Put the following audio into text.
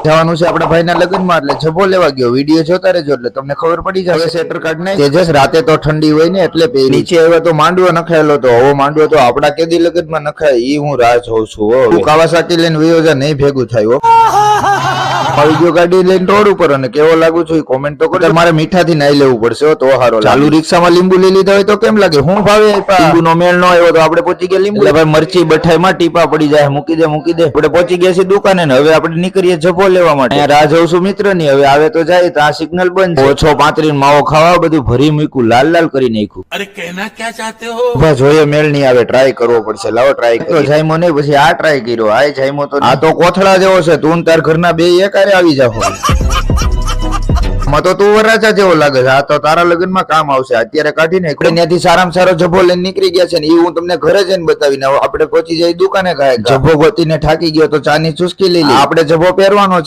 જવાનું છે આપણા ભાઈના લગ્નમાં, એટલે જભો લેવા ગયો. વિડીયો જોતા રહેજો એટલે તમને ખબર પડી જાય. સેટર કાર્ડ નહીં તેજસ, રાતે તો ઠંડી હોય ને એટલે નીચે આવ્યો તો માંડવો નખાયેલો તો હવે માંડવો તો આપડા કેદી લગ્નમાં નખાય ઈ હું રાહ જોઉં છું. તું કાવાસાકી લઈને વયો જા, નહીં ભેગું થાય. આવી ગયો ગાડી લઈને રોડ ઉપર, અને કેવો લાગુ છું કોમેન્ટ તો કરો. મારે મીઠાથી નાઈ લેવું પડશે તો હારો. ચાલુ રિક્ષામાં લીંબુ લઈ લીધા હોય તો કેમ લાગે? હું ભાવે લીંબુ નો મેળ નો આવ્યો તો આપણે પહોંચી ગયા લીંબુ. ભાઈ મરચી બઠાઈ માં ટીપા પડી જાય, મૂકી દે આપણે પહોંચી ગયા છીએ દુકાને ને હવે આપણે નીકળીએ જભો લેવા માટે. અહીંયા રાહ જોઉં છું મિત્ર ની, હવે આવે તો જાય. તો આ સિગ્નલ બંધ છે. 6:35 માવો ખાવા બધું ભરી મૂક્યું, લાલ લાલ કરી નાખ્યું. અરે કહેના ક્યાં ચાહતે હો? બસ જોઈએ મેળ નહીં આવે, ટ્રાય કરવો પડશે. લાવો ટ્રાય કરો. જાયમો નહીં પછી આ ટ્રાય કર્યો. આ જાયમો તો આ તો કોથળા જેવો છે. તું તાર ઘરના બે એકારે આવી જાવ. માં તો તું વરાજા જેવો લાગે છે. આ તો તારા લગ્નમાં કામ આવશે. અત્યારે કાઢીને ત્યાંથી સારામાં સારો જભો લઈને નીકળી ગયા છે ને એ હું તમને ઘરે જઈને બતાવીને આપણે પહોંચી જાય દુકાને. જભો ગોતીને થાકી ગયો તો ચાની ચુસ્કી લઈ લે. આપણે જભો પહેરવાનો છે.